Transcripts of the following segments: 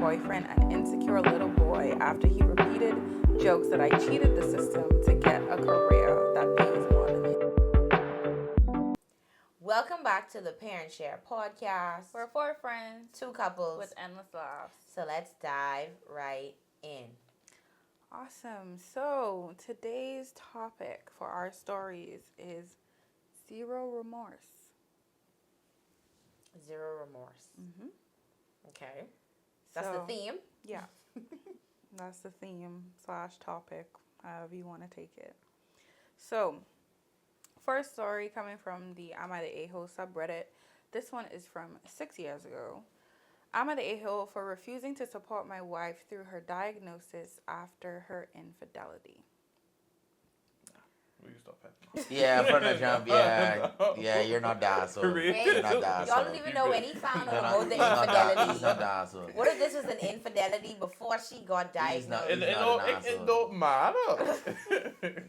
boyfriend an insecure little boy after he repeated jokes that I cheated the system to get a career that pays more than him. Welcome back to the Parent Share podcast. We're four friends, Two couples with endless laughs. So let's dive right in. Awesome. So today's topic for our stories is zero remorse. Zero remorse. Mm-hmm. Okay. That's the theme? Yeah. That's the theme / topic, however you want to take it. So, first story coming from the Am I the A-hole subreddit. This one is from 6 years ago. Am I the a-hole for refusing to support my wife through her diagnosis after her infidelity? Will you stop it? Yeah, from the jump, yeah. Yeah, you're not docile. You're not docile. Y'all don't even know any found out about the He's not infidelity. docile. What if this was an infidelity before she got diagnosed? It don't matter.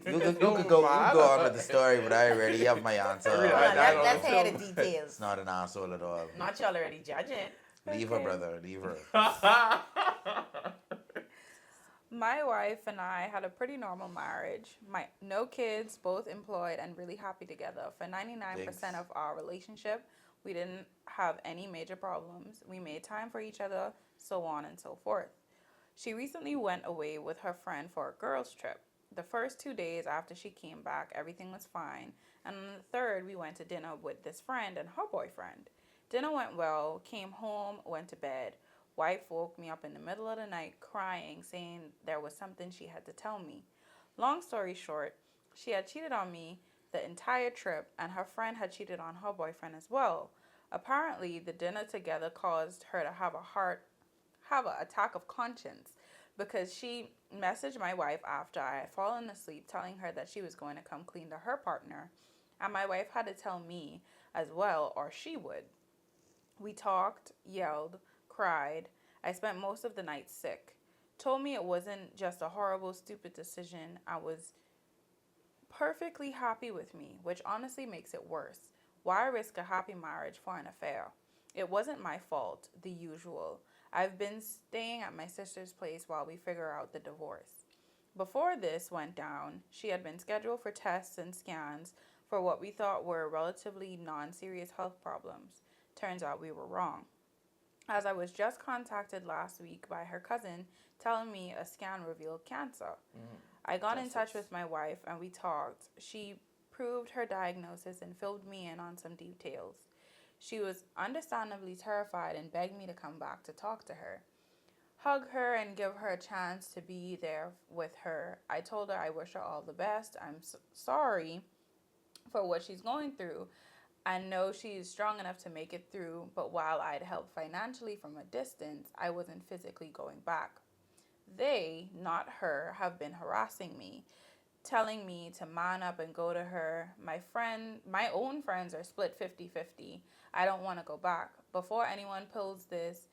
You could go on with the story, but I already have my answer. Let's hear the details. It's not an asshole at all. Not y'all already judging. Leave her, brother. Leave her. My wife and I had a pretty normal marriage. No kids, both employed and really happy together. For 99% of our relationship, we didn't have any major problems. We made time for each other, so on and so forth. She recently went away with her friend for a girls' trip. The first 2 days after she came back, everything was fine. And on the third, we went to dinner with this friend and her boyfriend. Dinner went well, came home, went to bed. Wife woke me up in the middle of the night crying, saying there was something she had to tell me. Long story short, she had cheated on me the entire trip, and her friend had cheated on her boyfriend as well. Apparently, the dinner together caused her to have an attack of conscience, because she messaged my wife after I had fallen asleep telling her that she was going to come clean to her partner, and my wife had to tell me as well, or she would. We talked, yelled, cried. I spent most of the night sick. Told me it wasn't just a horrible, stupid decision. I was perfectly happy with me, which honestly makes it worse. Why risk a happy marriage for an affair? It wasn't my fault, the usual. I've been staying at my sister's place while we figure out the divorce. Before this went down, she had been scheduled for tests and scans for what we thought were relatively non-serious health problems. Turns out we were wrong. As I was just contacted last week by her cousin telling me a scan revealed cancer. I got in touch with my wife and we talked. She proved her diagnosis and filled me in on some details. She was understandably terrified and begged me to come back to talk to her, hug her and give her a chance to be there with her. I told her I wish her all the best. I'm sorry for what she's going through. I know she's strong enough to make it through, but while I'd help financially from a distance, I wasn't physically going back. They, not her, have been harassing me, telling me to man up and go to her. My own friends are split 50-50. I don't want to go back. Before anyone pulls this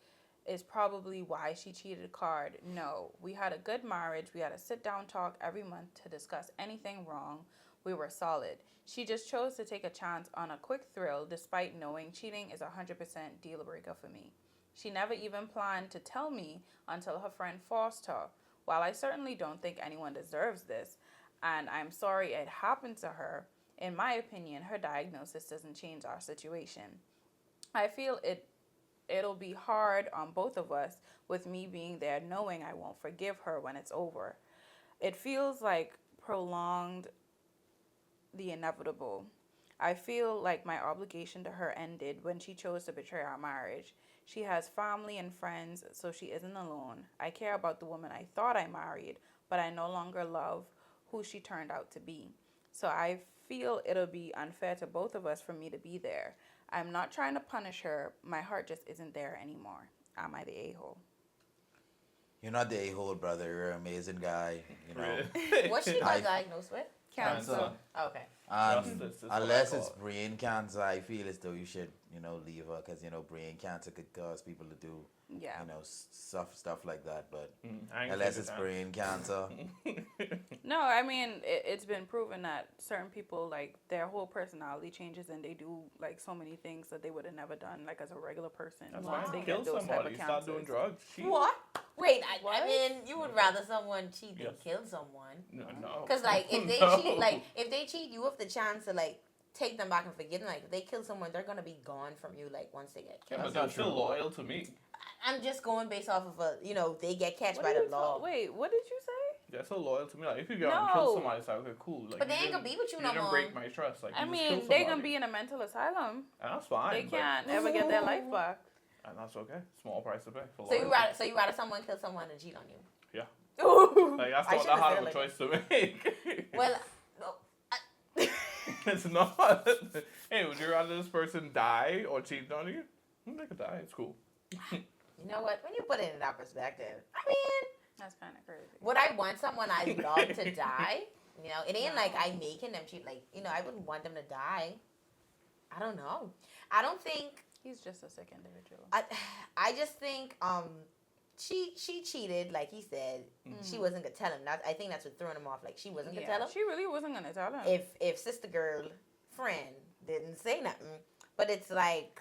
is probably why she cheated card. No, we had a good marriage. We had a sit-down talk every month to discuss anything wrong. We were solid. She just chose to take a chance on a quick thrill despite knowing cheating is a 100% deal breaker for me. She never even planned to tell me until her friend forced her. While I certainly don't think anyone deserves this, and I'm sorry it happened to her, in my opinion, her diagnosis doesn't change our situation. I feel it'll be hard on both of us with me being there knowing I won't forgive her when it's over. It feels like prolonged the inevitable. I feel like my obligation to her ended when she chose to betray our marriage. She has family and friends, so she isn't alone. I care about the woman I thought I married, but I no longer love who she turned out to be. So I feel it'll be unfair to both of us for me to be there. I'm not trying to punish her. My heart just isn't there anymore. Am I the a-hole? You're not the a-hole, brother. You're an amazing guy. You know. What she got diagnosed with? Cancer. Okay. Justice is what I Unless call it's it. brain cancer, I feel as though you should, leave her because brain cancer could cause people to do, Yeah. stuff like that. But I ain't unless taking it's that. brain cancer, No, I mean it's been proven that certain people like their whole personality changes and they do like so many things that they would have never done like as a regular person. That's once why they I get kill those type somebody. of Start doing cancers. drugs. Cheat. What? Wait, I What? mean, you would rather someone cheat than Yes. kill someone. No. Because, like, if they No. cheat, like, if they cheat, you have the chance to, like, take them back and forgive them. Like, if they kill someone, they're going to be gone from you, like, once they get Yeah, killed. but That's not they're still true. loyal to me. I'm just going based off of they get catch What by did the you law. Wait, what did you say? They're so loyal to me. Like if you go out and kill No. somebody, it's like okay, cool. Like, But they you ain't gonna didn't- be with you You no didn't more. break my trust. Like I you just mean, killed they're somebody. gonna be in a mental asylum. And that's fine. They but- can't ever get their life back. And that's okay. Small price to pay for So you loyalty. rather someone kill someone than cheat on you? Yeah. Ooh. Like that's I not shouldn't that hard have of a said it choice to make. Well, no. It's not. Hey, would you rather this person die or cheat on you? They could die. It's cool. You know what? When you put it in that perspective, I mean, That's kind of crazy. would I want someone I love to die? It ain't like I making them cheat. Like, I wouldn't want them to die. I don't know. I don't think. He's just a sick individual. I just think she cheated, like he said. She wasn't gonna tell him. I think that's what threw him off. Like she wasn't gonna tell him. She really wasn't gonna tell him. If sister girl friend didn't say nothing, but it's like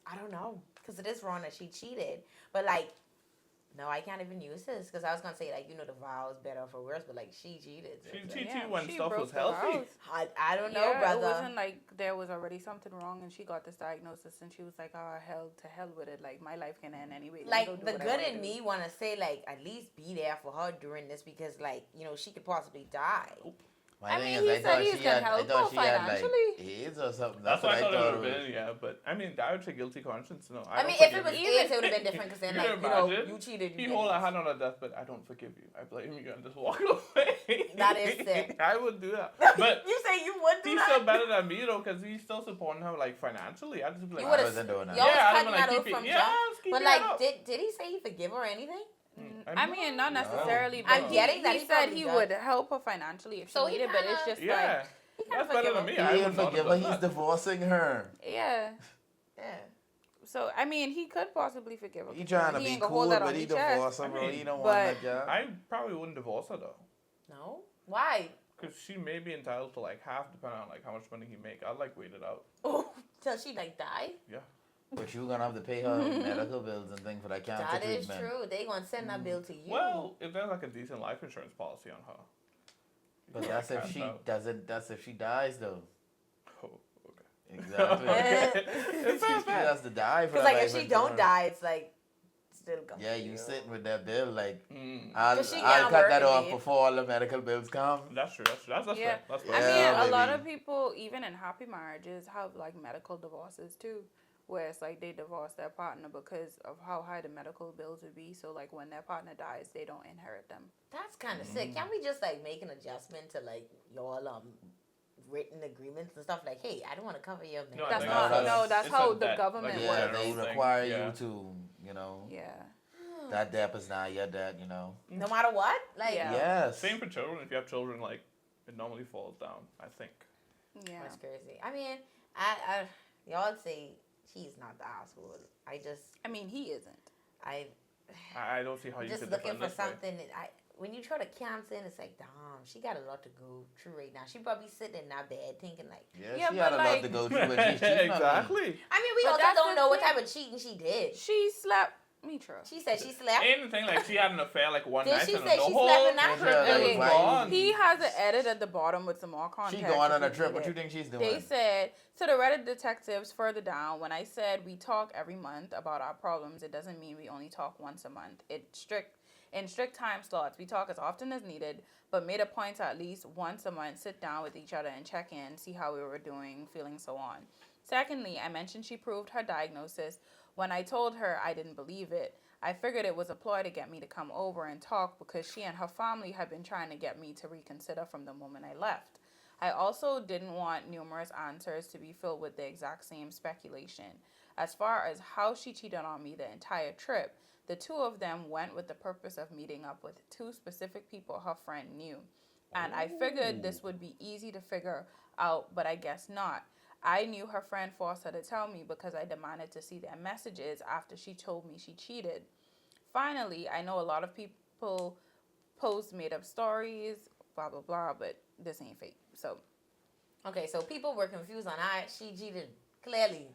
I don't know, because it is wrong that she cheated. But like, no, I can't even use this because I was gonna say like the vows better for worse, but like she cheated. So She it's like, cheated when she stuff broke was the healthy. vows. I don't know, Yeah, brother. It wasn't like there was already something wrong and she got this diagnosis and she was like, oh, hell to hell with it. Like, my life can end anyway. Let me Like go do the what I good wanna in do. me want to say like at least be there for her during this because like she could possibly die. my I thing mean, is, he I said thought he's she gonna had, I help thought her she had like financially. AIDS or something. That's what I thought it it would have was. been, yeah. But I mean, I would say guilty conscience. No, I don't mean, if forgive it was you. AIDS, it would have been different because then You like can imagine. you cheated. He You hold a didn't. hand on her deathbed. I don't forgive you. I blame you and just walk away. That is sick. I would do that. But You say you would do he's that? still better than me though, because he's still supporting her like financially. I'd just be like, You I would wasn't doing that. Y'all was Yeah, I'd cutting be like, that off keep it- from yeah, jump. let's keep But it like, up. did he say he forgive her or anything? I mean, not necessarily, No. but I'm getting that he he said probably he does. would help her financially if she So he needed, but it's kinda- just Yeah, that's better than me. He I didn't would not forgive have her. done He's that. divorcing her. like, yeah. Yeah. So, I mean, he could possibly forgive her. He trying to He be ain't gonna cool, hold that but on he his chest. divorced her, I bro. mean, He don't but want that job. I probably wouldn't divorce her though, No. Why? because she may be entitled to like half, depending on like how much money he make. I'd like wait it out. Oh, till she like die. But you gonna have to pay her medical bills and things for that cancer That is treatment. true. They gonna send that bill to you. Well, if there's like a decent life insurance policy on her. But that's if she doesn't. That's if she dies, though. Oh, okay. Exactly. It's not She bad. has to die for Because that like if life she don't insurance. die, it's like still gonna. Yeah, you sitting with that bill like Mm. I'll 'Cause she I'll can't cut work that and off be- before all the medical bills come. That's true. That's Yeah. fair. That's fair. I mean, Yeah, a lot baby. of people, even in happy marriages, have like medical divorces too, where it's like they divorce their partner because of how high the medical bills would be. So like when their partner dies, they don't inherit them. That's kind of sick. Can't we just like make an adjustment to like y'all written agreements and stuff? Like, hey, I don't want to cover your. No, I That's think not. that's- No, that's it's how a the debt, government like a works. Yeah, general they thing. require Yeah. you to, Yeah. that debt is not your debt, No matter what, like Yeah. Yes. Same for children. If you have children, like it normally falls down. I think. Yeah. that's crazy. I mean, I y'all say he's not the asshole. I mean, he isn't. I I don't see how you just could looking defend for this way. something. When you try to cancel, it's like, damn, she got a lot to go through right now. She probably sitting in that bed thinking like, Yeah, Yeah, she had but a lot like- to go through when she's cheating on me. Exactly. I mean, we But also that's don't the know what thing. type of cheating she did. She slept Mitra. She said she slept. Ain't the thing like she had an affair like one Did night she and say the she whole slept in that trip trip? it was Okay. gone. He has an edit at the bottom with some more context. She going on a if you trip. need What it. you think she's doing? They said to the Reddit detectives further down, when I said we talk every month about our problems, it doesn't mean we only talk once a month. In strict time slots, we talk as often as needed, but made a point to at least once a month sit down with each other and check in, see how we were doing, feeling, so on. Secondly, I mentioned she proved her diagnosis. When I told her I didn't believe it, I figured it was a ploy to get me to come over and talk because she and her family had been trying to get me to reconsider from the moment I left. I also didn't want numerous answers to be filled with the exact same speculation. As far as how she cheated on me the entire trip, the two of them went with the purpose of meeting up with two specific people her friend knew. And I figured this would be easy to figure out, but I guess not. I knew her friend forced her to tell me because I demanded to see their messages after she told me she cheated. Finally, I know a lot of people post made up stories, blah, blah, blah, but this ain't fake. So, Okay, so people were confused on how she cheated clearly.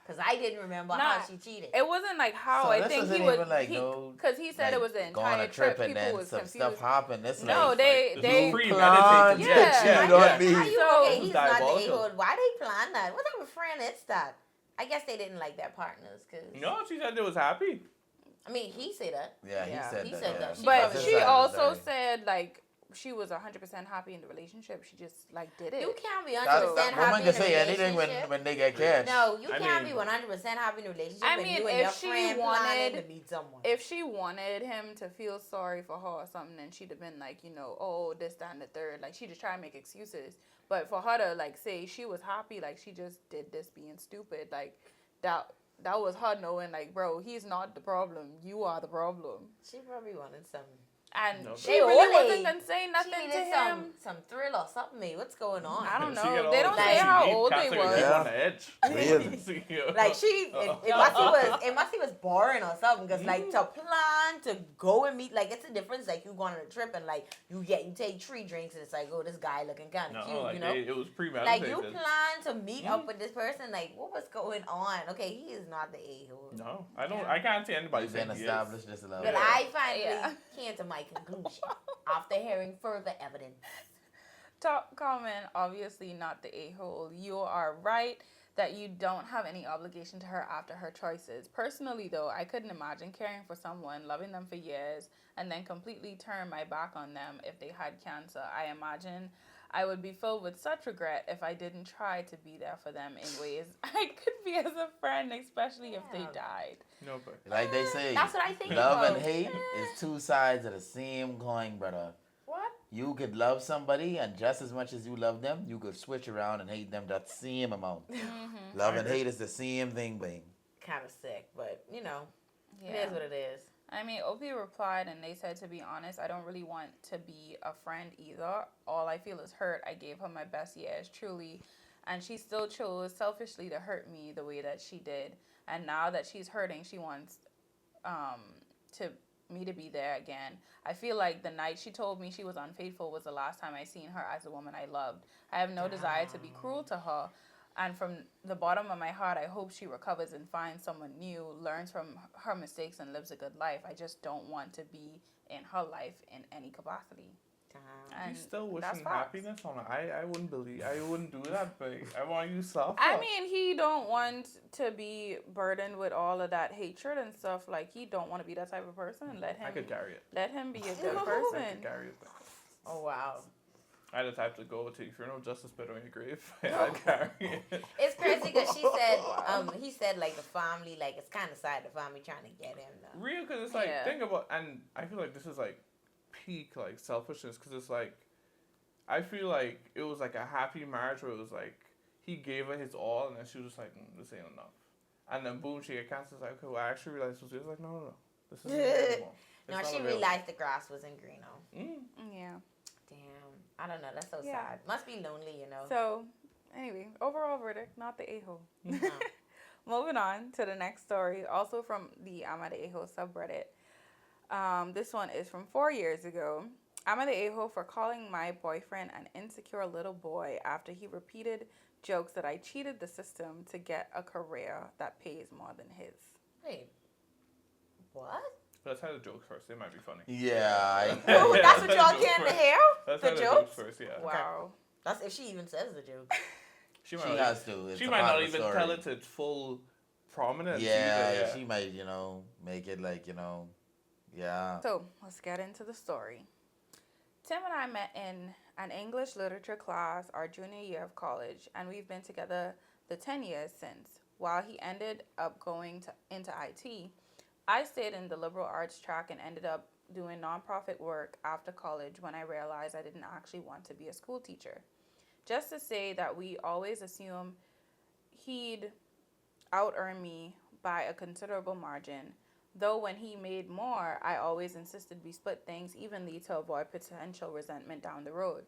Because I didn't remember Nah, how she cheated. it wasn't like how So I this think isn't he was. even like no, Because he said like, it was the go on entire a trip and People then was some confused. stuff happened. It's No, like, they This they was planned premeditated. to Yeah. cheat I on How me. you, So- okay, he's not the Diabolical. a-hole. Why they plan that? What type of friend is that? I guess they didn't like their partners. Cause, No, she said they was happy. I mean, he said that. Yeah, he Yeah. said He that. said yeah. that. But That's she his side also story. said like she was 100% happy in the relationship. She just like did it. You can't be 100% That happy woman in can a say anything relationship. when they get catch. No, you I can't mean- be 100% happy in a relationship I when mean, you and if your she friend planning wanted- to meet someone. If she wanted him to feel sorry for her or something, then she'd have been like, you know, oh, this, that, and the third. Like, she just try to make excuses. But for her to, like, say she was happy, like, she just did this being stupid, like, that was her knowing, like, bro, he's not the problem. You are the problem. She probably wanted some. And No, she They really only- wasn't going to say She nothing to needed him. some thrill or something. Maybe. What's going on? I don't She know. got all They don't the say things how she need. old Can't they say keep was. on the edge. Really? Like it must was boring or something. Cause like to plan to go and meet, like it's a difference. Like you go on a trip and like you take 3 drinks and it's like, oh, this guy looking kind of No, cute, like you know. it was Like premeditated. you plan to meet up with this person. Like what was going on? Okay, he is not the a-hole. No, I don't. Yeah. I can't see anybody You've been saying he is. established just a little But bit. I finally Yeah. came to my conclusion after hearing further evidence. Top comment, obviously not the a-hole. You are right that you don't have any obligation to her after her choices. Personally, though, I couldn't imagine caring for someone, loving them for years, and then completely turn my back on them if they had cancer. I imagine I would be filled with such regret if I didn't try to be there for them in ways I could be as a friend, especially if they Yeah. died. No, but Like they say, That's what I think. love about. and hate is 2 sides of the same coin, brother. What? You could love somebody, and just as much as you love them, you could switch around and hate them that same amount. Love I and agree. hate is the same thing, babe. Kind of sick, but you know, Yeah. it is what it is. I mean, Opie replied and they said, to be honest, I don't really want to be a friend either. All I feel is hurt. I gave her my best years, truly. And she still chose selfishly to hurt me the way that she did. And now that she's hurting, she wants me to be there again. I feel like the night she told me she was unfaithful was the last time I seen her as a woman I loved. I have no desire to be cruel to her. And from the bottom of my heart, I hope she recovers and finds someone new, learns from her mistakes, and lives a good life. I just don't want to be in her life in any capacity. And he's still that's wishing facts. happiness on her. I wouldn't believe. I wouldn't do that, but I want you suffer. I mean, he don't want to be burdened with all of that hatred and stuff. Like, he don't want to be that type of person. Let I him. could carry it. Let him be a good I person. could carry it. Oh wow. I just have to go to funeral justice bed on your grave. I'd carry it. It's crazy because she said, he said like the family, like it's kind of sad the family trying to get him though. Real, because it's like, Yeah. think about, and I feel like this is like peak like selfishness, because it's like, I feel like it was like a happy marriage where it was like, he gave her his all, and then she was just like, this ain't enough. And then boom, she get cancer. It's like, okay, well, I actually realized this was like, no. This isn't it anymore. It's No, not she available. realized the grass wasn't greener. Yeah. Damn, I don't know. That's so Yeah. sad. Must be lonely, you know. So, anyway, overall verdict, not the a-hole. No. Moving on to the next story, also from the I'm at the a-hole subreddit. This one is from 4 years ago. I'm at the a-hole for calling my boyfriend an insecure little boy after he repeated jokes that I cheated the system to get a career that pays more than his. Wait, what? Let's have the jokes first. They might be funny. Yeah. Oh, that's what y'all Jokes came to first. hear? Let's The have the jokes jokes? first, yeah. Wow. That's if she even says the joke. She She might, has to. It's she a might part not of the even story. tell it to its full prominence. Yeah, either, she might, make it like, yeah. So, let's get into the story. Tim and I met in an English literature class our junior year of college, and we've been together the 10 years since. While he ended up going into IT, I stayed in the liberal arts track and ended up doing nonprofit work after college when I realized I didn't actually want to be a school teacher. Just to say that we always assume he'd out-earn me by a considerable margin, Though when he made more, I always insisted we split things evenly to avoid potential resentment down the road.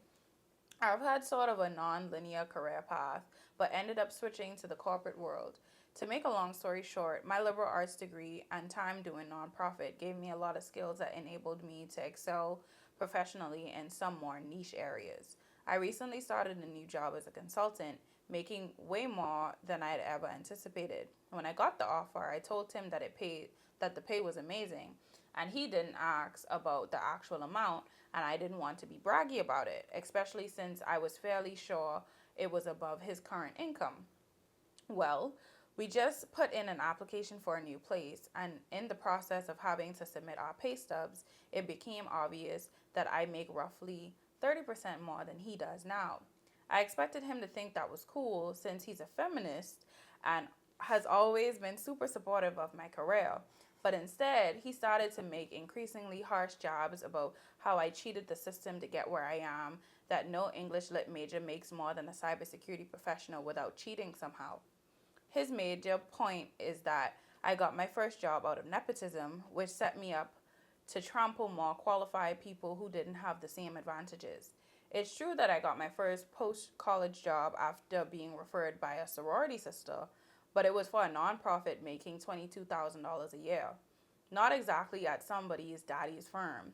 I've had sort of a non-linear career path, but ended up switching to the corporate world. To make a long story short, my liberal arts degree and time doing nonprofit gave me a lot of skills that enabled me to excel professionally in some more niche areas. I recently started a new job as a consultant, making way more than I had ever anticipated. When I got the offer, I told Tim that the pay was amazing, and he didn't ask about the actual amount, and I didn't want to be braggy about it, especially since I was fairly sure it was above his current income. Well, we just put in an application for a new place, and in the process of having to submit our pay stubs, it became obvious that I make roughly 30% more than he does now. I expected him to think that was cool since he's a feminist and has always been super supportive of my career. But instead, he started to make increasingly harsh jabs about how I cheated the system to get where I am, that no English lit major makes more than a cybersecurity professional without cheating somehow. His major point is that I got my first job out of nepotism, which set me up to trample more qualified people who didn't have the same advantages. It's true that I got my first post college job after being referred by a sorority sister, but it was for a nonprofit making $22,000 a year. Not exactly at somebody's daddy's firm.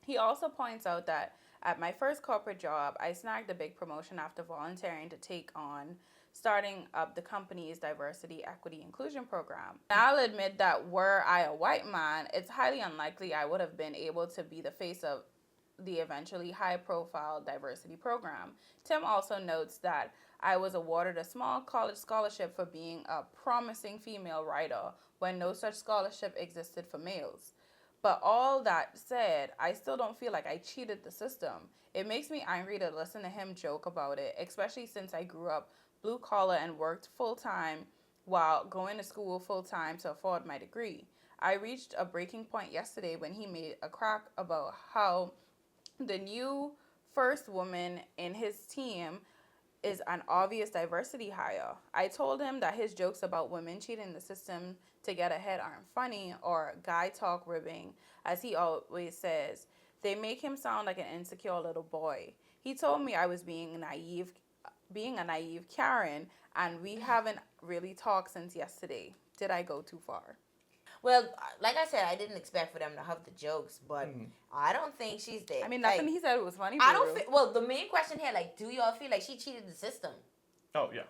He also points out that at my first corporate job, I snagged a big promotion after volunteering to take on starting up the company's diversity, equity, inclusion program. I'll admit that were I a white man, it's highly unlikely I would have been able to be the face of the eventually high-profile diversity program. Tim also notes that I was awarded a small college scholarship for being a promising female writer when no such scholarship existed for males. But all that said, I still don't feel like I cheated the system. It makes me angry to listen to him joke about it, especially since I grew up blue collar and worked full time while going to school full time to afford my degree. I reached a breaking point yesterday when he made a crack about how the new first woman in his team is an obvious diversity hire. I told him that his jokes about women cheating the system to get ahead aren't funny, or guy talk ribbing, as he always says. They make him sound like an insecure little boy. He told me I was being a naive Karen, and we haven't really talked since yesterday. Did I go too far? Well, like I said, I didn't expect for them to have the jokes, but I don't think she's there. I mean, nothing he said was funny. I don't feel, well, the main question here, like, do y'all feel like she cheated the system? Oh, yeah.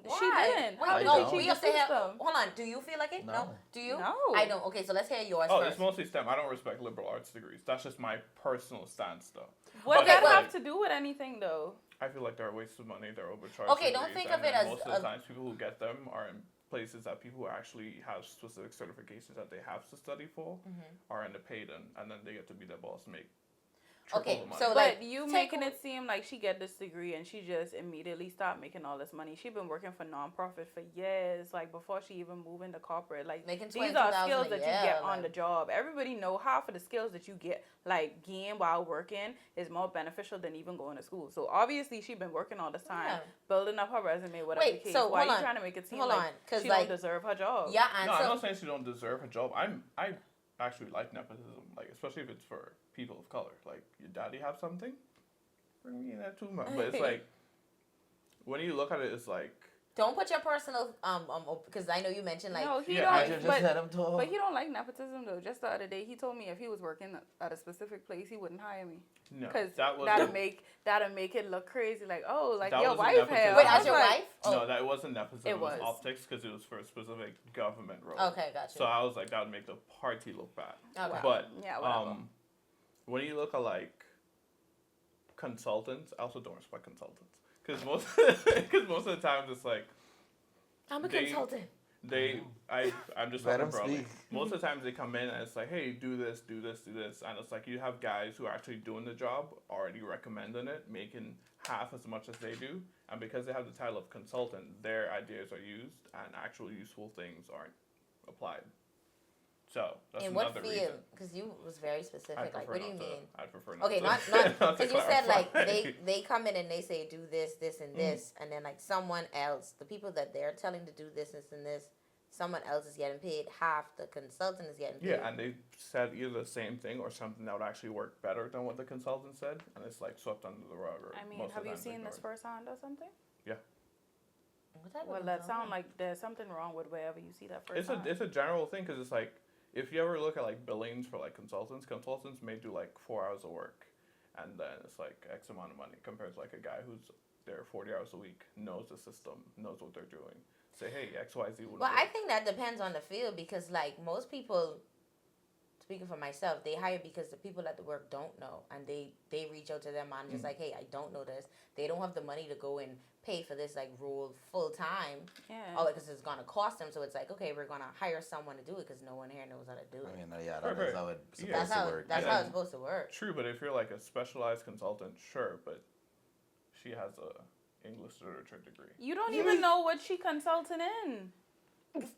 Why? She didn't. Wait, How did no, she we cheat have the to have, system? hold on, do you feel like it? No. Do you? No. I don't. Okay, so let's hear yours Oh, first. it's mostly STEM. I don't respect liberal arts degrees. That's just my personal stance, though. What Okay, does that well- have to do with anything, though? I feel like they're a waste of money. They're overcharged. Okay, don't degrees, think and of it then as most of a- the times people who get them are in places that people who actually have specific certifications that they have to study for are in the paid and then they get to be their boss and make triple Okay, the money. so, But like, you take making a- it seem like she get this degree and she just immediately stopped making all this money. She been working for nonprofit for years, like before she even moved into corporate. Like Making these are $22,000 skills a that you year, get on like- the job. Everybody know half of the skills that you get like gain while working is more beneficial than even going to school. So obviously she been working all this time, Yeah. building up her resume, whatever Wait, the case. so Why hold you on. trying to make it seem Hold like on, 'cause, she like, don't deserve her job? Yeah, No, I'm answer. not saying she don't deserve her job. I actually like nepotism, like especially if it's for people of color. Like your daddy have something, bring me in that too, man. But it's like when you look at it, it's like Don't put your personal because I know you mentioned like No, he Yeah, don't. I just but, let him talk. but he don't like nepotism though. Just the other day, he told me if he was working at a specific place, he wouldn't hire me no, because that was that'll make it look crazy. Like, oh, like That your wasn't wife nepotism. had. wait, I as was your like, wife? Oh, no, that wasn't nepotism. It It was was. optics because it was for a specific government role. okay, gotcha. So I was like, that would make the party look bad. Okay. But Yeah, whatever. when you look at like consultants, I also don't respect consultants because most of the times it's like I'm a they- consultant. I'm just Let talking 'em broadly. speak. Most of the times they come in and it's like, hey, do this, do this, do this, and it's like you have guys who are actually doing the job, already recommending it, making half as much as they do, and because they have the title of consultant, their ideas are used and actual useful things aren't applied. So that's In what another field? reason. Because you was very specific. I'd Like, prefer what do you not to- mean? I'd prefer not Okay, to. not not to because you said like clarify. they come in and they say do this, this, and this, and then like someone else, the people that they're telling to do this, and this, someone else is getting paid half the consultant is getting paid. Yeah, and they said either the same thing or something that would actually work better than what the consultant said, and it's like swept under the rug. Or I mean, most of have the you time seen this ignored. firsthand or something? What type of Well, that consultant? sound like there's something wrong with wherever you see that It's firsthand. a general thing because it's like if you ever look at like billings for like consultants may do like 4 hours of work, and then it's like X amount of money compared to like a guy who's there 40 hours a week, knows the system, knows what they're doing. Say, hey, X Y Z. Well, I think that depends on the field because, like, most people, speaking for myself, they hire because the people at the work don't know, and they reach out to their managers like, hey, I don't know this. They don't have the money to go and pay for this like role full time. Yeah. Oh, because it's gonna cost them. So it's like, okay, we're gonna hire someone to do it because no one here knows how to do it. I mean, yeah, Right, that's right. how it's supposed That's to how work. that's Yeah. how it's supposed to work. True, but if you're like a specialized consultant, sure, but she has a English literature degree. You don't even know what she consulting in.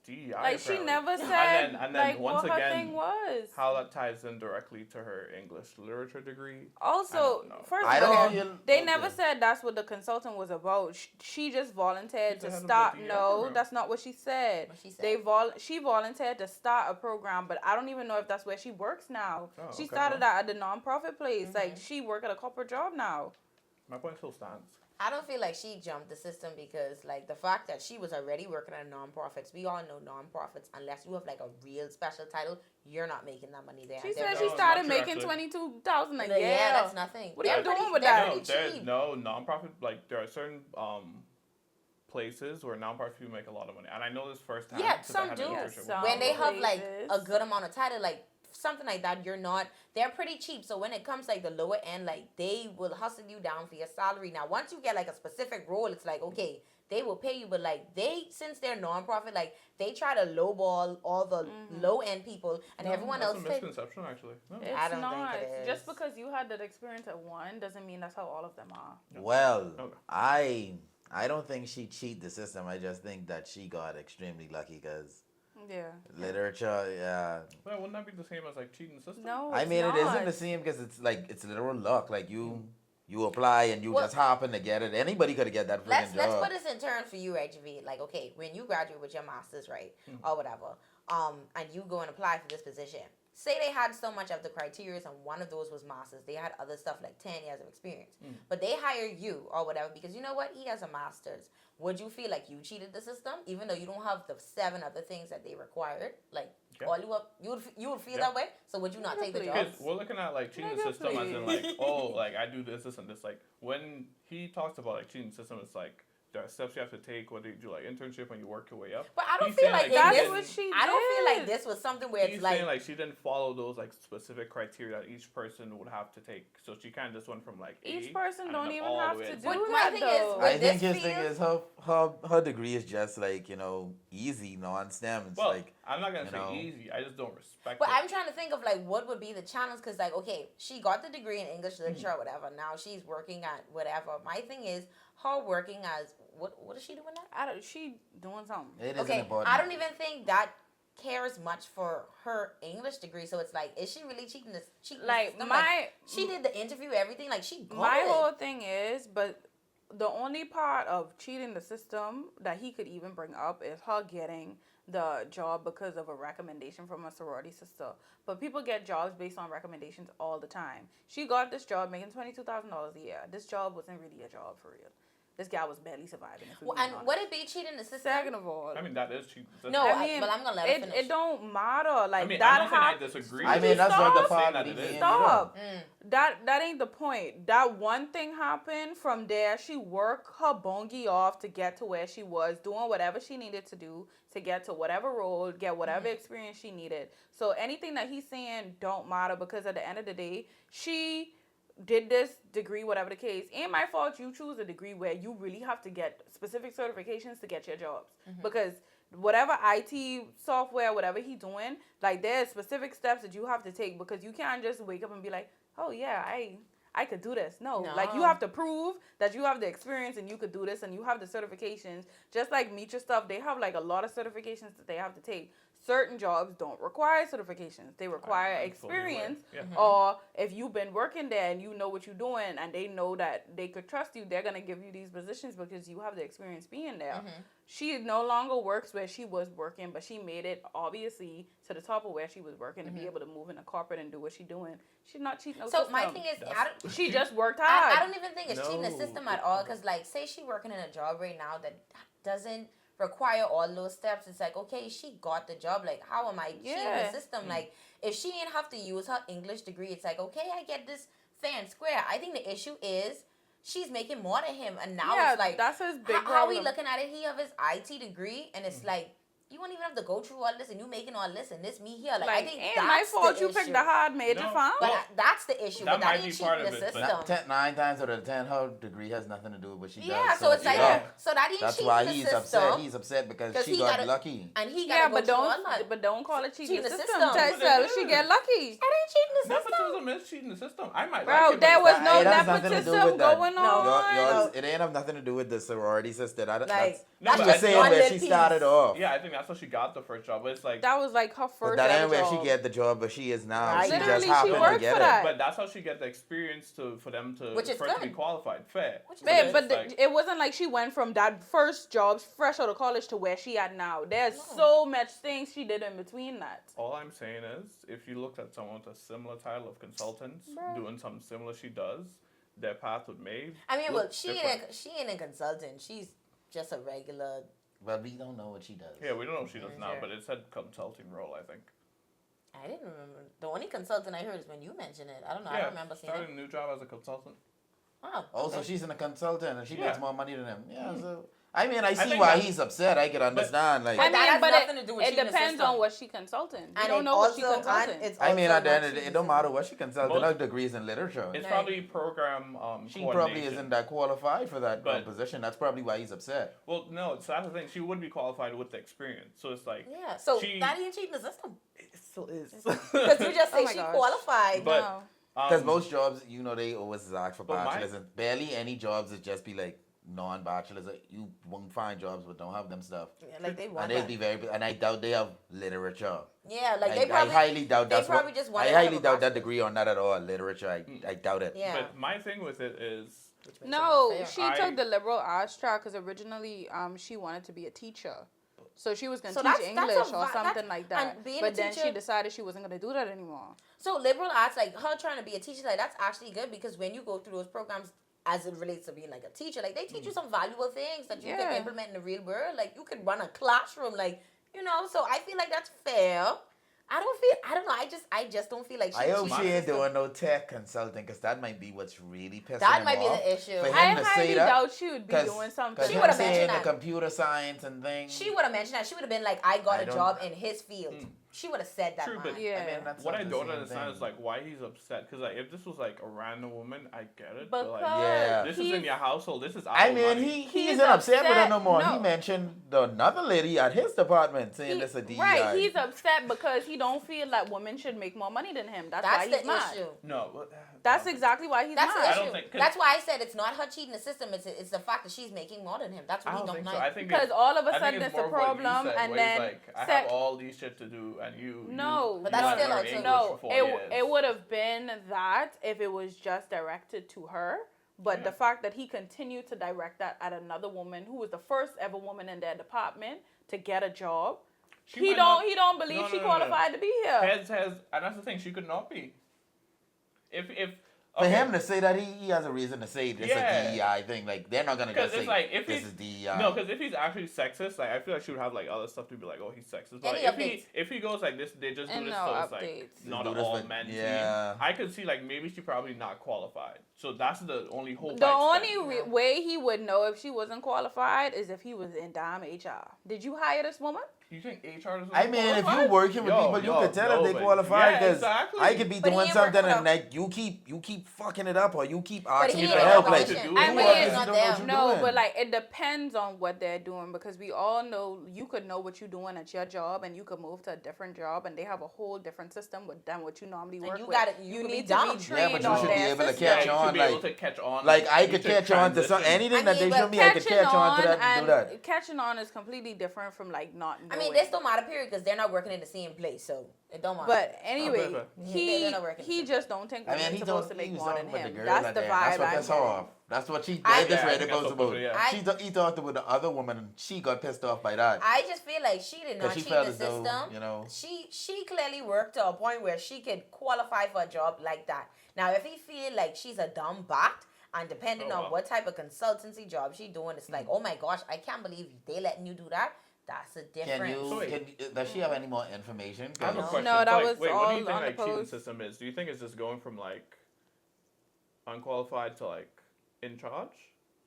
DEI, Like she apparently. never said and then like once what her again, thing was. how that ties in directly to her English literature degree. Also, don't know. first I of don't all, feel they okay. never said that's what the consultant was about. She just volunteered She's to the head of the start. DEI No, program. that's not what she said. What she said. She volunteered to start a program, but I don't even know if that's where she works now. Oh, She okay, started well. that at the nonprofit place. Like she work at a corporate job now. My point still stands. I don't feel like she jumped the system because, like, the fact that she was already working at nonprofits. We all know nonprofits. Unless you have like a real special title, you're not making that money there. She They're said No, she it's started not true, making actually. $22,000 a year. Yeah, that's nothing. What are you They're doing with they're that? No, pretty there's cheap. no nonprofit. Like there are certain places where nonprofit people make a lot of money, and I know this firsthand. Yeah, 'cause I some had do. an Yeah, internship with some. When they have like places. a good amount of title, like something like that, they're pretty cheap. So when it comes like the lower end, like they will hustle you down for your salary. Now once you get like a specific role, it's like, okay, they will pay you, but like since they're nonprofit, like they try to lowball all the low end people, and everyone that's else a take. misconception, actually. No. It's I don't not. think it Just is. because you had that experience at one doesn't mean that's how all of them are. Well, Okay. I don't think she cheat the system. I just think that she got extremely lucky because Yeah. literature, yeah. Well, wouldn't that be the same as like cheating the system? No, I it's mean, not. it isn't the same because it's like it's literal luck. Like you apply and you Well- just happen to get it. Anybody could have get that freaking Let's job. put this in terms for you, right, Javid? Like, okay, when you graduate with your master's, right, or whatever, and you go and apply for this position. Say they had so much of the criteria, and one of those was masters. They had other stuff like 10 years of experience, but they hire you or whatever because you know what? He has a master's. Would you feel like you cheated the system, even though you don't have the 7 other things that they required? Like, Yeah. all you would feel Yeah. that way. So would you not take the Please. job? Because we're looking at like cheating the Nigga, system as in please. like, oh, like I do this, and this. Like when he talks about like cheating the system, it's like there are steps you have to take, whether you do like internship when you work your way up. But I don't He's feel saying, like like, in That's this. what she I don't feel like did. this was something where He's it's like. saying like she didn't follow those like specific criteria that each person would have to take, so she kind of just went from like Each A person and don't then even all the have way to Z. do But my that thing is, though. with I think this his thing field- is her degree is just like easy non-STEM. It's Well, like I'm not gonna you say know. easy. I just don't respect But it. I'm trying to think of like what would be the challenge because like okay, she got the degree in English literature or whatever. Now she's working at whatever. My thing is her working as what is she doing now? She doing something. it isn't Okay, important. I don't even think that cares much for her English degree. So it's like, is she really cheating this? Like she did the interview, everything. Like she got my it. whole thing is, but the only part of cheating the system that he could even bring up is her getting the job because of a recommendation from a sorority sister. But people get jobs based on recommendations all the time. She got this job making $22,000 a year. This job wasn't really a job for real. This guy was barely surviving. If we Well, being and honest. would it be cheating the system? Second of all, I mean that is cheating. the No, system. I mean, but I'm gonna let her finish. it don't matter. Like I mean, that I'm not saying I hap- disagree. I with mean, you. that's what Stop. the I'm saying part that we it need is. to Stop. Mm. That ain't the point. That one thing happened. From there, she worked her bongi off to get to where she was, doing whatever she needed to do to get to whatever role, get whatever experience she needed. So anything that he's saying don't matter because at the end of the day, she did this degree, whatever the case. Ain't my fault you choose a degree where you really have to get specific certifications to get your jobs. Because whatever IT software, whatever he doing, like there's specific steps that you have to take because you can't just wake up and be like, oh yeah, I could do this. No, like you No. have to prove that you have the experience and you could do this and you have the certifications. Just like Meet Your Stuff, they have like a lot of certifications that they have to take. certain jobs don't require certifications. They require I'm fully aware. experience. Yeah. Or if you've been working there and you know what you're doing and they know that they could trust you, they're going to give you these positions because you have the experience being there. She no longer works where she was working, but she made it obviously to the top of where she was working to be able to move in a corporate and do what she's doing. She's not cheating no So system. my thing is, She just worked hard. I don't even think it's cheating the No. system at all. Because, like, say she working in a job right now that doesn't require all those steps. It's like, okay, she got the job. Like, how am I cheating Yeah. the system? Like, if she ain't have to use her English degree, it's like, okay, I get this fair and square. I think the issue is she's making more than him. And now Yeah, it's like, that's his big how are we problem. looking at it? He have his IT degree, and it's like, you won't even have to go through all this, and you making all this, and this me here. Like, I think ain't that's my fault the you issue. picked the hard major No. fine. But Well, that's the issue. that But that might ain't be cheating part the of it, but- system. 9 times out of 10, her degree has nothing to do with what she does. Yeah, so it's like, Yeah. so that ain't That's cheating why the he's system. upset. He's upset because 'Cause she he got gotta- lucky. And he Yeah, got but all that. don't call it cheating the system. system. Tell But it she is. get lucky. That ain't cheating the system. Nepotism is cheating the system. I might Bro, like it, there but was it's no not- It has nothing to do nepotism with that. going No. on. No. It ain't have nothing to do with the sorority sister. Like, That's No, she but was I saying one where little she started piece. off. Yeah, I think that's how she got the first job. But it's like, That was like her But first that ever ain't where she job. get the job, but she is now. Right. She Literally, just she happened to worked get for it. that. but that's how she get the experience for them to Which is for it to be good. qualified. Fair. Which is But Babe, it's but like- it wasn't like she went from that first job fresh out of college to where she at now. There's so much things she did in between that. all I'm saying is, if you looked at someone with a similar title of consultants doing something similar she does, their path would maybe. I mean, look well, she different. ain't a consultant. She's just a regular. But we don't know what she does. Yeah, we don't know what she does now, Sure. but it said consulting role, I think. I didn't remember. The only consultant I heard is when you mentioned it. I don't know. I Yeah, don't remember seeing started it. a new job as a consultant. Oh, Also, okay. she's in a consultant and she Yeah. makes more money than him. Yeah, so I mean, I see think why that- he's upset. I can understand. Like, But that has but nothing to do with it cheating the depends system. on what she consulting. You And don't it know what she also- consulting. and it's I mean, also at the end not of the day, cheating it don't the matter what she consulted. Most- Her degree's in literature. It's Right. probably program She probably coordination. isn't that qualified for that But- position. That's probably why he's upset. Well, no, so that's the thing. She would be qualified with the experience. So it's like, Yeah, so She- that ain't cheating the system. it still is. Because you just Oh say my she gosh. qualified. But- No. Because most jobs, you know, they always ask for But my- bachelors, and barely any jobs that just be like non-bachelors. You won't find jobs that don't have them stuff. Yeah, like they want And they'd that. be very, and I doubt they have literature. Yeah, like I, they probably. I highly doubt they that's probably what. just I wanted to have highly a doubt that bachelor's. degree on that at all. Literature, I doubt it. Yeah. But my thing with it is, Which makes it No, unfair. she I- took the liberal arts track because originally she wanted to be a teacher. So she was going to So teach that's a English or vi- something that's- like that. and being a But then teacher- she decided she wasn't going to do that anymore. So liberal arts, like her trying to be a teacher, like that's actually good because when you go through those programs, as it relates to being like a teacher, like they teach you some valuable things that you Yeah. can implement in the real world. Like you could run a classroom, like you know. So I feel like that's fair. I don't know. I just don't feel like she. I hope cheated she the ain't system. doing no tech consulting, because that might be what's really pissing That him might be off. the issue. For him I to say highly that, doubt she would be 'cause- doing something. 'cause She him would've saying mentioned the that. computer science and things. She would have mentioned that. She would have been like, "I got I a don't- job in his field." She would have said that. True, but- man. Yeah. I mean, that's what not I the don't same understand thing. is like why he's upset. Because like if this was like a random woman, I get it. But Because like Yeah. this is in he's- your household. This is our I mean, money. he He's isn't upset with her upset. no more. He No. mentioned another lady at his department saying this a DEI. Right, he's upset because he don't feel that women should make more money than him. That's why That's he's the mad. issue. No, but, That's exactly why he's That's mad. the I issue. don't think- 'cause- That's why I said it's not her cheating the system. It's the fact that she's making more than him. That's what I he don't don't think like. so. I think Because it's, all of a I think sudden it's it's a more of what you problem, said, and where he's then like, I sec- have all these shit to do, and you. No, But you that's haven't still learned out too. English no, for 4 years. it would have been that if it was just directed to her. But the fact that he continued to direct that at another woman who was the first ever woman in their department to get a job, She he might don't not- he don't believe No, she no, no, no. qualified to be here. and that's the thing. She could not be. If For okay, him to say that, he has a reason to say this Yeah. a DEI thing. Like, they're not going to Because just it's say, like, if this he's- is DEI. No, because if he's actually sexist, like I feel like she would have like other stuff to be like, oh, he's sexist. But Any like, updates? if he goes like this, they just do And this no so it's like updates. not Do an this all for- men yeah. team. I could see like maybe she probably not qualified. So that's the only hope. The I only expect. way he would know if she wasn't qualified is if he was in dime HR. Did you hire this woman? You think HR is? I mean, if qualified? you're working with Yo, people, you yo, could tell no, if they but- qualify. yeah, Because exactly. I could be But he doing ain't working something and with like you keep fucking it up, or you keep asking he me ain't for in help. a Like, position. you I are mean, just it's not don't know there. what you're No, doing. but like it depends on what they're doing because we all know you could know what you're doing at your job and you could move to a different job and they have a whole different system than what you normally And work you with. gotta- you could be need dumb. to be Yeah, trained yeah, but you on should be their able to system. catch Yeah, on should on be able like to catch on. like I you could should catch on to some transition. anything I that mean, they show but me. I could catch on to that and do that. Catching on is completely different from like not knowing. I mean, this don't matter, period, because they're not working in the same place, so it don't matter. But anyway, Okay. They're not working he the just don't think I mean, women's he supposed don't. to make He was more than talking about the him. girl. That's out the there. vibe That's what I'm pissed her getting. off. That's what she. I- This Yeah, way I they think supposed that's to. what yeah. He talked with the other woman, and she got pissed off by that. I just feel like she did not Because she cheat felt the as though, system. you know. She clearly worked to a point where she could qualify for a job like that. Now, if he feel like she's a dumb bat, and depending on what type of consultancy job she doing, it's like, oh my gosh, I can't believe they letting you do that. That's a difference. Does she have any more information? I have a 'Cause- question. No, that So, like, was wait, what do all you think on the like cheating post. system is? Do you think it's just going from like unqualified to like in charge?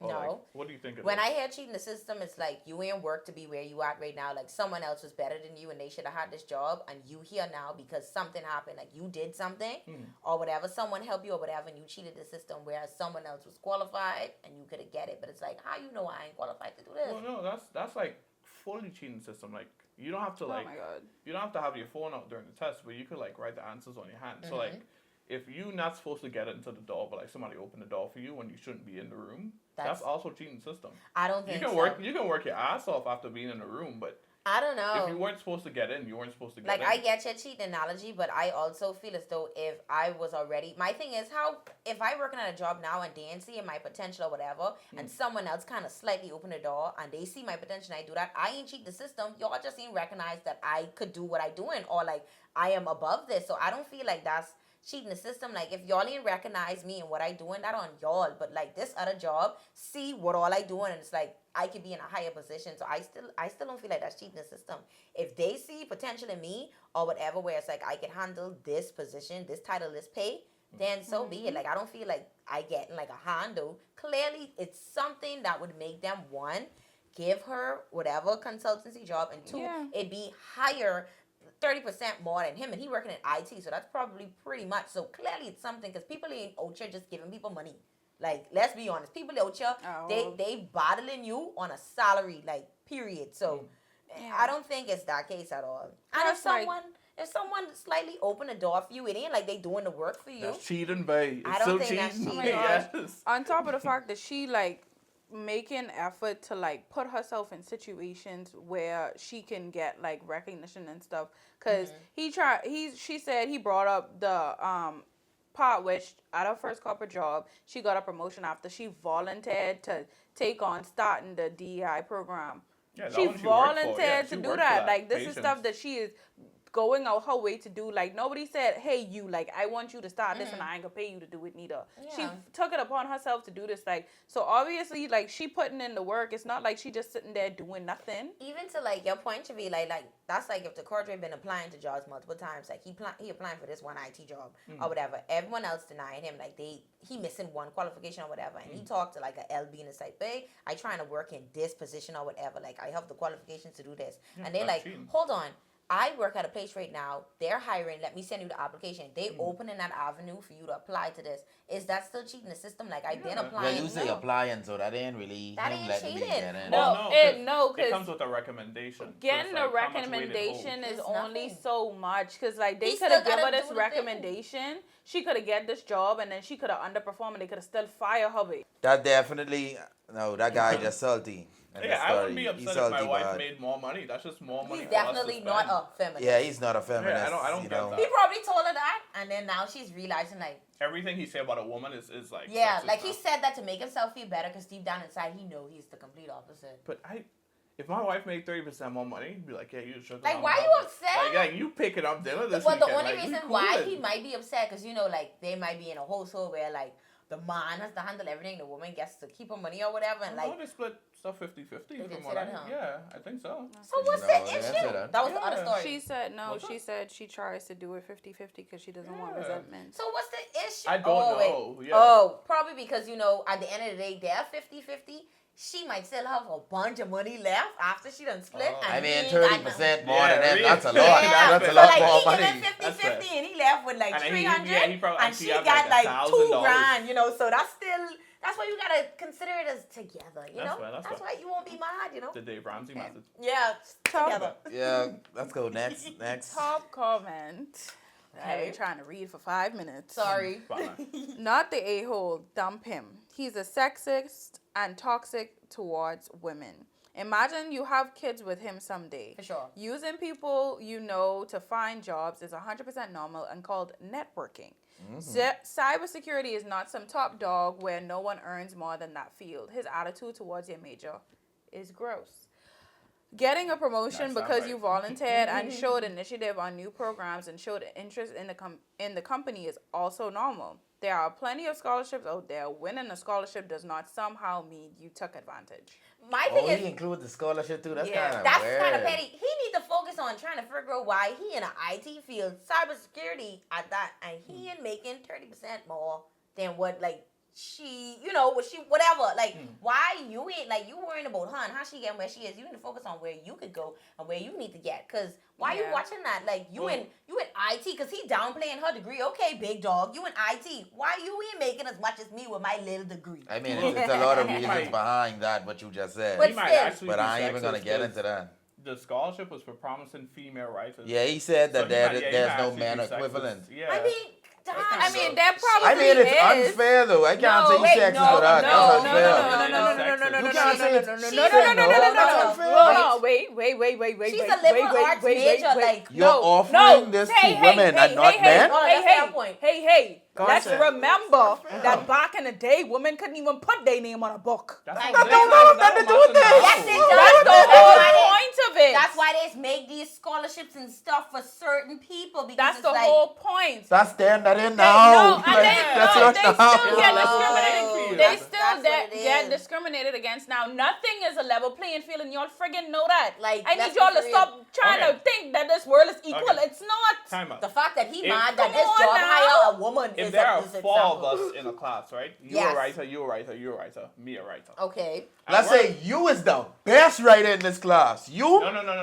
Or, No. Like, what do you think? When I hear cheating the system, it's like you ain't work to be where you at right now. Like someone else was better than you and they should have had this job, and you here now because something happened. Like you did something or whatever, someone helped you or whatever, and you cheated the system. Whereas someone else was qualified and you could have get it. But it's like, how you know I ain't qualified to do this? Well, no, that's like fully cheating system. Like you don't have to like Oh my god. you don't have to have your phone out during the test, but you could like write the answers on your hand. So like if you're not supposed to get it into the door, but like somebody opened the door for you when you shouldn't be in the room, that's also cheating system. I don't think You can work your ass off after being in the room, but I don't know. if you weren't supposed to get in, you weren't supposed to get Like in. I get your cheating analogy, but I also feel as though if I was already, my thing is how if I working at a job now and they ain't seeing my potential or whatever, and someone else kind of slightly open the door and they see my potential and I do that, I ain't cheat the system. Y'all just ain't recognize that I could do what I doing or like I am above this. So I don't feel like that's cheating the system. Like if y'all ain't recognize me and what I doing, that on y'all. But like this other job, see what all I doing, and it's like I could be in a higher position. So I still don't feel like that's cheating the system. If they see potential in me or whatever, where it's like I can handle this position, this title, this pay, then so be it. Like I don't feel like I get like a handle. Clearly, it's something that would make them one, give her whatever consultancy job, and two, it'd be higher. 30% more than him, and he working in IT, so that's probably pretty much. So clearly, it's something because people ain't out here just giving people money. Like, let's be honest, people out here they bottling you on a salary, like period. So I don't think it's that case at all. And if someone slightly open a door for you, it ain't like they doing the work for you. That's cheating, babe. It's I don't still think that's cheating. cheating. Yes. On top of the fact that she like making effort to like put herself in situations where she can get like recognition and stuff, because she said he brought up the part which at her first corporate job she got a promotion after she volunteered to take on starting the DEI program. Yeah, that She one she worked for. volunteered Yeah, to she do worked that. for Like this is Patience. stuff that she is going out her way to do. Like nobody said, hey you, like I want you to start this and I ain't gonna pay you to do it neither. She took it upon herself to do this. Like so obviously like she putting in the work. It's not like she just sitting there doing nothing. Even to like your point to be like that's like if the Cordray been applying to jobs multiple times, like he applying for this one IT job or whatever, everyone else denying him, like he missing one qualification or whatever, and he talked to like a LB and it's like, babe, I trying to work in this position or whatever, like I have the qualifications to do this, and they like, hold on, I work at a place right now. They're hiring. Let me send you the application. They opening that avenue for you to apply to this. Is that still cheating the system? Like I've been applying. Yeah, you say applying, so that ain't really That him ain't letting me cheating. get in. No, it because comes with a recommendation. getting So a it's like, how much weight it recommendation holds. is It's only nothing. so much, because like they He could have still given her gotta this do the thing. recommendation. She could have get this job and then she could have underperformed and they could have still fired her. That definitely no. That guy just salty. in the Yeah, I wouldn't story. be He's upset if my salty wife bad. made more money. That's just more money. He's for us to definitely spend. not a feminist. Yeah, he's not a feminist. I don't you get know. that. He probably told her that, and then now she's realizing like. Everything he said about a woman is like. Yeah, sexist like now. he said that to make himself feel better, because deep down inside he know he's the complete opposite. But if my wife made 30% more money, he'd be like, yeah, you should. Like, why you upset? Like, you picking up dinner this Well, the weekend. only like, we reason why coolin'. he might be upset, because like they might be in a household where like the man has to handle everything, the woman gets to keep her money or whatever, and like. They split stuff 50-50 did from say what that, I huh? Yeah, I think so. So what's No, the they didn't issue? say that. That was the Yeah. other story. She said no. What's She that? said she tries to do it 50-50 because she doesn't want Yeah. resentment. So what's the issue? I don't know. Wait. Yeah. Oh, probably because at the end of the day they're 50-50. She might still have a bunch of money left after she done split. Oh. And I mean, he ain't got 30% more Yeah, than them. really? That's a lot. Yeah, That's a so lot like more he money. giving 50-50 and he left with like And then he 300, probably and actually she have, got like, like $1,000. $2,000. So that's why you gotta consider it as together. That's why you won't be mad. The Dave Ramsey method. Yeah, together. Yeah, let's go next. Top comment. I've been trying to read for 5 minutes. Sorry. Fine. Not the a-hole, dump him. He's a sexist and toxic towards women. Imagine you have kids with him someday. For sure. Using people you know to find jobs is 100% normal and called networking. Cybersecurity is not some top dog where no one earns more than that field. His attitude towards your major is gross. Getting a promotion That sounds because right. you volunteered and showed initiative on new programs and showed interest in the company is also normal. There are plenty of scholarships out there. Winning a scholarship does not somehow mean you took advantage. My Oh, thing he is, includes the scholarship too. That's Yeah. kind of that's weird. kind of petty. He needs to focus on trying to figure out why he in an IT field, cybersecurity at that, and he ain't making 30% more than what like she, whatever. Like, why you ain't like you worrying about her and how she getting where she is? You need to focus on where you could go and where you need to get. Cause why you Yeah. watching that? Like you in IT? Cause he downplaying her degree. Okay, big dog, you in IT. Why you ain't making as much as me with my little degree? I mean, it's a lot of reasons Right. behind that, what you just said. But He might still. actually But be I ain't even gonna sexist get 'cause into that. The scholarship was for promising female writers. Yeah, he said So that he might- yeah, he there's might no actually man be sexist. equivalent. Yeah. I mean, I mean, dog. there probably I mean, it's is. unfair though. I can't No, say wait, he's sexist no, for that. no, That's no, unfair. no, no, no, no, no, no, no, no, You no, can't no, say no, it's no, no, she's no, no, saying no, no, no, That's no. unfair. No, wait. She's a liberal arts major, like, You're offering this to women and not men? No, that's their point. Hey, God let's said- remember that back in the day, women couldn't even put their name on a book. That's Like, what that I'm don't saying. have nothing to do with this. Yes, it does. That's the That's whole why they- point of it. That's why they make these scholarships and stuff for certain people because That's it's the like, whole point. That's them that in No, now. and they, That's no, not they now. still get That's discriminated. what They it is. still That's what it get is. discriminated against now. Nothing is a level playing field, and y'all friggin' know that. Like, I let's need y'all be to real. stop trying Okay. to think that this world is equal. Okay. It's not. Time out. the fact that he If- mad that Come this on job now. hire a woman If is there a are this 4 of example. us in a class, right? You Yes. a writer, you a writer, you a writer, me a writer. Okay. Let's And say you is the best writer in this class. You? No. No. No. None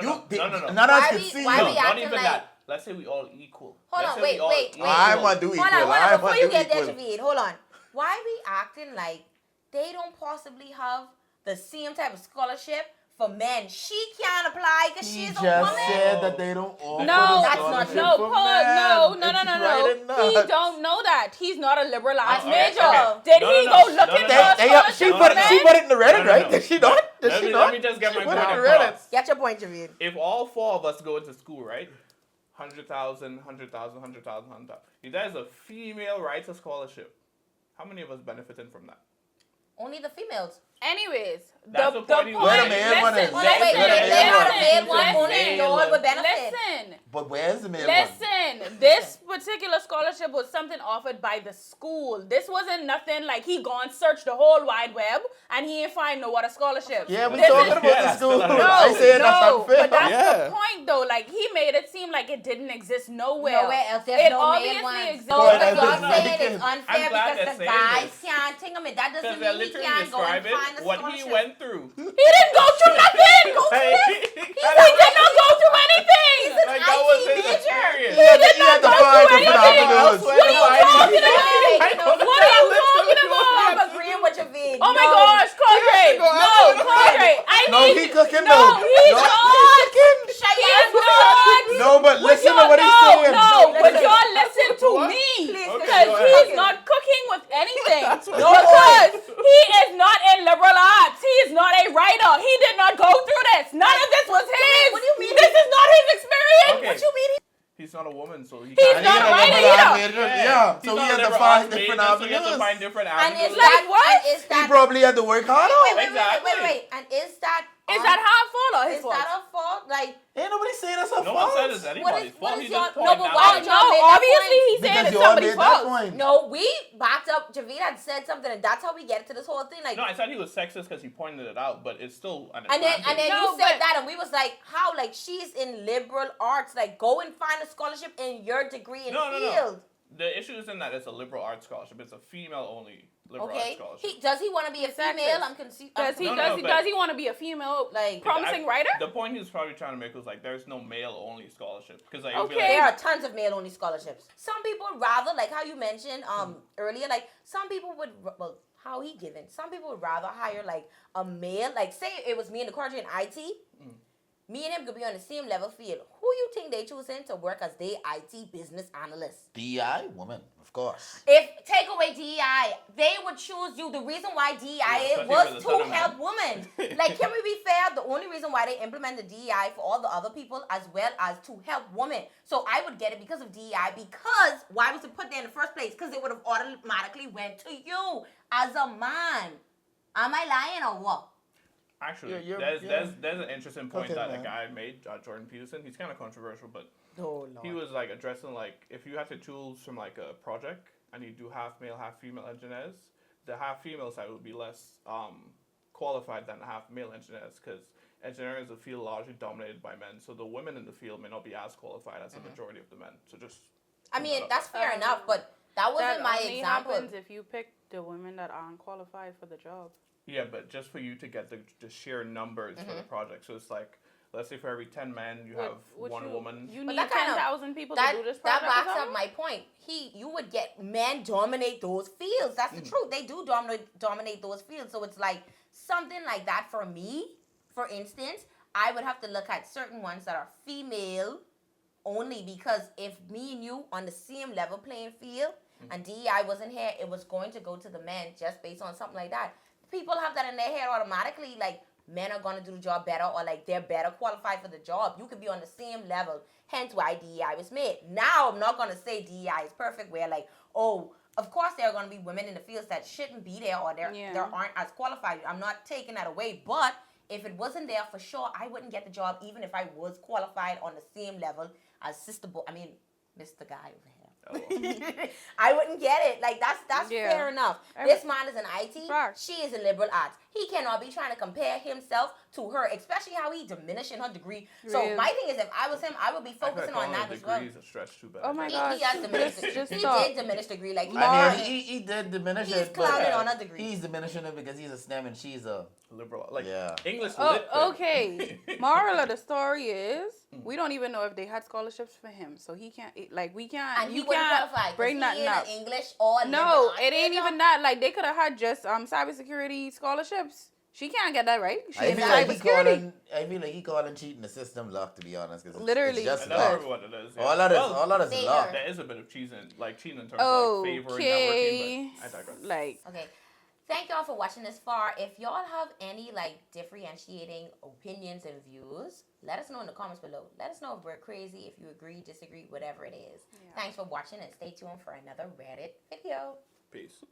of us Why can we- see why you. we not acting even like- that. Let's say we all equal. Hold Let's on, say wait, we all wait, equal. wait. I want to do equal. Hold I on, before want you to get there, equal. Javid, hold on. Why we acting like they don't possibly have the same type of scholarship for men? She can't apply because He she's just a woman. said that they don't offer No, the that's not scholarship true. No, for Paul, men. no. It's right and He nuts. don't know that. He's not a liberal arts okay, major. okay. Did No, he no, go no. looking No, for no, a no. scholarship She for put men? it in the Reddit, No. right? Did she not? Did she not? Let me just get my She put point it in the Reddit. across. Get your point, Javid. If all 4 of us go into school, right? 100,000. That is a female writer scholarship. How many of us benefiting from that? Only the females. Anyways, That's the point he was Where the making. man one is? Oh, no, wait, Where the they man are one the is? male one. Listen, Only y'all would benefit. Listen. But where's the man one? Listen, this particular scholarship was something offered by the school. This wasn't nothing like he gone search the whole wide web and he ain't find no other scholarship. Yeah, we This talking is- about Yeah, the that's school. still unfair. I said that's no, unfair. but that's Yeah. the point though. Like he made it seem like it didn't exist nowhere. Nowhere else. There's It no obviously male ones. exists. No, But but that's y'all not saying because- it's I'm unfair glad because they're the saying guys this. can't think of it. That Because doesn't they're mean he literally can't go and describing find a what scholarship. he went through. He didn't go through nothing. He did not go through anything. Like that was his IT major. experience. He did He had not to go find through different anything. avenues. What are you talking Hey, about? What are you talking I'm about? agreeing with Javid. Oh my gosh, Cordray! No, Cordray! I No, need he cooking no, though. he's No, not. He's Cheyenne, not. No, but Would listen to y'all what he's know? saying. No, would Listen. y'all listen to What? me? Please, Because go ahead. he's not cooking with anything. what- No, because he is not in liberal arts. He is not a writer. He did not go through this. None of this was his. What do you mean? This is not his experience. Okay. What you mean? He's not a woman, so he He's can't. And not he had a right liberal arts either. major. Yeah, He's so not he a had to liberal find arts different major, so he had to avenues. find different And avenues. is Like that, what? And is He that, probably had to work harder. Exactly. wait. And is that Is that her fault or his is fault? that a fault? Like, Ain't nobody saying that's a No one said fault. it's anybody's what fault. is He's your- just no, pointing but out why that- don't y'all make No, that obviously point? he's saying Because it's y'all somebody's made that fault. point. no, we backed up. Javid had said something, and that's how we get to this whole thing. Like, No, I said he was sexist because he pointed it out, but it's still an and then advantage. you No, said but- that, and we was like, how? Like, she's in liberal arts. Like, go and find a scholarship in your degree and No. field. The issue isn't that it's a liberal arts scholarship. It's a female-only liberal arts Okay. scholarship. Does he want to be a Sexist. female? I'm confused. Does he No, does no, he but- does he want to be a female Like, promising writer? The point he was probably trying to make was like, there's no male-only scholarship. Because like, it'd be Okay. There like, are tons of male-only scholarships. Some people would rather, like how you mentioned earlier, like some people would, well, how he given. Some people would rather hire like a male, like say it was me and the Carter in IT. Me and him could be on the same level field. Who you think they choosing to work as their IT business analyst? DI woman, of course. If take away DEI, they would choose you. The reason why DEI especially was with the to Southern help man. women. Like, can we be fair? The only reason why they implemented DEI for all the other people as well as to help women. So I would get it because of DEI. Because why was it put there in the first place? Because it would have automatically went to you as a man. Am I lying or what? Actually, You're- there's an interesting point Okay, that man. a guy made, Jordan Peterson. He's kind of controversial, but Oh, he was like addressing like if you had to choose from like a project and you do half male, half female engineers, the half female side would be less qualified than the half male engineers because engineering is a field largely dominated by men. So the women in the field may not be as qualified as the majority of the men. So just I mean, that that's fair enough, but that wasn't That my only example. happens if you pick the women that aren't qualified for the job. yeah, but just for you to get the sheer numbers for the project. So it's like let's say for every 10 men you have one woman. You But need that kind of- 10,000 people That, to do this that project. or backs up something? my point. You would get men dominate those fields. That's the truth. They do dominate those fields. So it's like something like that for me. For instance, I would have to look at certain ones that are female only because if me and you on the same level playing field and DEI wasn't here, it was going to go to the men just based on something like that. People have that in their head automatically, like men are going to do the job better or like they're better qualified for the job. You could be on the same level, hence why DEI was made. Now I'm not going to say DEI is perfect where like, oh, of course there are going to be women in the fields that shouldn't be there or there aren't as qualified. I'm not taking that away, but if it wasn't there for sure, I wouldn't get the job even if I was qualified on the same level as Mr. Guy over here. Oh, well. I wouldn't get it. Like that's Yeah. fair enough. Every- This man is an IT. Facts. She is in liberal arts. He cannot be trying to compare himself to her, especially how he diminishing her degree. So Real. my thing is, if I was him, I would be I feel like focusing on calling that a as well. degree is a stretch too bad. Oh my He gosh. has diminished. Just He stop. did diminish degree. Like he, I mean, did. he did diminish He's it, but clouded on a degree. he's diminishing it because he's a STEM and she's a Liberal, like Yeah. English lit. Oh, then. okay. Moral of the story is we don't even know if they had scholarships for him, so he can't. Like we can't. And he you wouldn't can't qualify. 'Cause bring he nothing ain't up. an English or liberal No, arts it ain't major. even that. Like they could have had just cybersecurity scholarships. She can't get that right. She I in feel like cybersecurity. he calling cheating the system luck, to be honest. 'Cause it's Literally. it's just And that's luck. probably what it is. Yeah. All of this, Well, all of this is they luck. are- there is a bit of cheating, like cheating in terms of like favoring Okay. networking, but I digress. Like Okay. Thank y'all for watching this far. If y'all have any like differentiating opinions and views, let us know in the comments below. Let us know if we're crazy, if you agree, disagree, whatever it is. Yeah. Thanks for watching and stay tuned for another Reddit video. Peace.